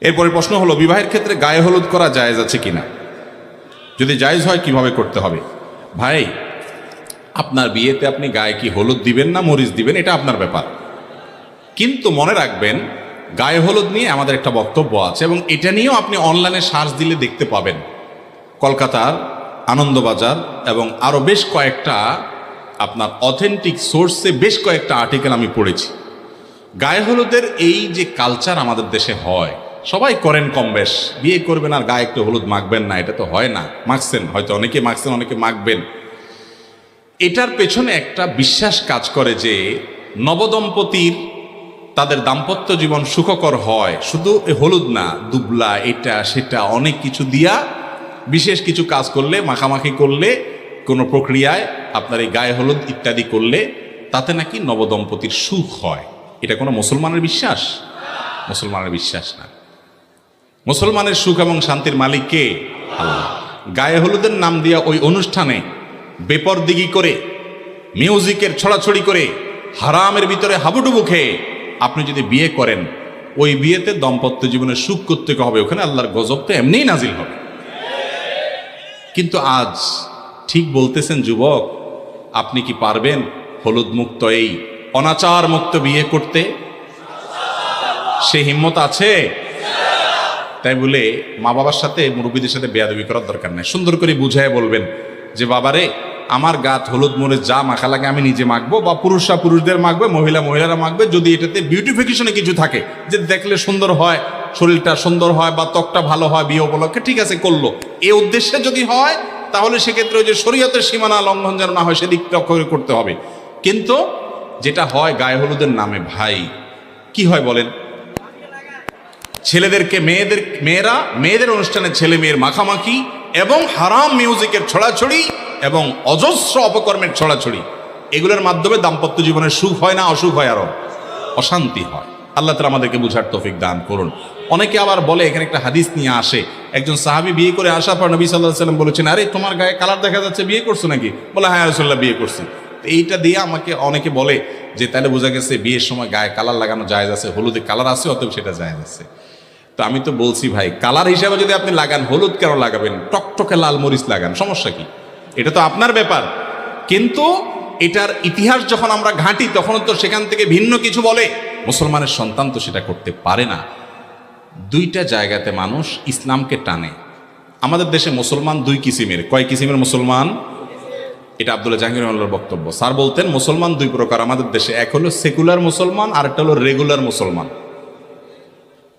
এরপরে প্রশ্ন হলো, বিবাহের ক্ষেত্রে গায়ে হলুদ করা জায়েজ আছে কিনা? যদি জায়েজ হয় কিভাবে করতে হবে? ভাই, আপনার বিয়েতে আপনি গায়ে কি হলুদ দিবেন না মরিচ দিবেন এটা আপনার ব্যাপার, কিন্তু মনে রাখবেন গায়ে হলুদ নিয়ে আমাদের একটা বক্তব্য আছে এবং এটা নিয়েও আপনি অনলাইনে সার্চ দিলে দেখতে পাবেন। কলকাতার আনন্দবাজার এবং আরও বেশ কয়েকটা আপনার অথেন্টিক সোর্সে বেশ কয়েকটা আর্টিকেল আমি পড়েছি। গায়ে হলুদের এই যে কালচার আমাদের দেশে হয়, সবাই করেন কম বেশ, বিয়ে করবেন আর গায়ে একটু হলুদ মাখবেন না, এটা তো হয় না। মাখছেন হয়তো, অনেকে মাখছেন, অনেকে মাখবেন। এটার পেছনে একটা বিশ্বাস কাজ করে যে নবদম্পতির তাদের দাম্পত্য জীবন সুখকর হয় শুধু হলুদ না, দুবলা এটা সেটা অনেক কিছু দিয়া বিশেষ কিছু কাজ করলে, মাখামাখি করলে, কোনো প্রক্রিয়ায় আপনার এই গায়ে হলুদ ইত্যাদি করলে তাতে নাকি নবদম্পতির সুখ হয়। এটা কোনো মুসলমানের বিশ্বাস? মুসলমানের বিশ্বাস না। মুসলমানের সুখ এবং শান্তির মালিক কে? আল্লাহ। গায়ে হলুদের নাম দিয়া ওই অনুষ্ঠানে বেপরদিগি করে, মিউজিকের ছড়াছড়ি করে, হারামের ভিতরে হাবুডুবু খেয়ে আপনি যদি বিয়ে করেন, ওই বিয়েতে দাম্পত্য জীবনে সুখ করতে হবে, ওখানে আল্লাহর গজব তো এমনিই নাজিল হবে। কিন্তু আজ ঠিক বলতেছেন যুবক, আপনি কি পারবেন হলুদ মুক্ত এই অনাচার মুক্ত বিয়ে করতে? সে হিম্মত আছে? তাই বলে মা বাবার সাথে, মুরব্বীদের সাথে বেয়াদবি করার দরকার নেই। সুন্দর করে বুঝায় বলবেন যে বাবারে, আমার গাত হলুদ মরিচ যা মাখা লাগে আমি নিজে মাখবো, বা পুরুষরা পুরুষদের মাখবে, মহিলারা মাখবে। যদি এটাতে বিউটিফিকেশনে কিছু থাকে, যে দেখলে সুন্দর হয়, শরীরটা সুন্দর হয় বা ত্বকটা ভালো হয় বিয়ে উপলক্ষে, ঠিক আছে করলো। এই উদ্দেশ্যে যদি হয় তাহলে সেক্ষেত্রে ওই যে শরীয়তের সীমানা লঙ্ঘন যেন না হয় সেদিক লক্ষ্য করে করতে হবে। কিন্তু যেটা হয় গায়ে হলুদের নামে, ভাই কি হয় বলেন? ছেলেদেরকে মেয়েদের অনুষ্ঠানে ছেলে মেয়ের মাখামাখি এবং হারাম মিউজিকের ছড়াছড়ি এবং অজস্র অপকর্মের ছড়াছড়ি, এগুলোর মাধ্যমে দাম্পত্য জীবনের সুখ হয় না, অসুখ হয়, আরো অশান্তি হয়। আল্লাহ তাআলা আমাদেরকে বুঝার তৌফিক দান করুন। অনেকে আবার বলে, এখানে একটা হাদিস নিয়ে আসে, একজন সাহাবী বিয়ে করে আসার পর নবী সাল্লাল্লাহু আলাইহি ওয়াসাল্লাম বলেছেন, আরে তোমার গায়ে কালার দেখা যাচ্ছে, বিয়ে করছো নাকি? বলে হ্যাঁ রাসূলুল্লাহ, বিয়ে করছি। এইটা দিয়ে আমাকে অনেকে বলে যে তাহলে বোঝা গেছে বিয়ের সময় গায়ে কালার লাগানো জায়েজ আছে, হলুদে কালার আছে, অতএব সেটা জায়েজ আছে। তো আমি তো বলছি ভাই, কালার হিসাবে যদি আপনি লাগান, হলুদ কেন লাগাবেন? টকটকে লাল মরিচ লাগান, সমস্যা কি? এটা তো আপনার ব্যাপার। কিন্তু এটার ইতিহাস যখন আমরা ঘাঁটি, তখন তো সেখান থেকে ভিন্ন কিছু বলে। মুসলমানের সন্তান তো সেটা করতে পারে না। দুইটা জায়গাতে মানুষ ইসলামকে টানে। আমাদের দেশে মুসলমান দুই কিসিমের। কয় কিসিমের মুসলমান? এটা আব্দুল্লাহ জাহাঙ্গীর রহমাতুল্লাহর বক্তব্য। স্যার বলতেন মুসলমান দুই প্রকার আমাদের দেশে, এক হলো সেকুলার মুসলমান, আর একটা হলো রেগুলার মুসলমান।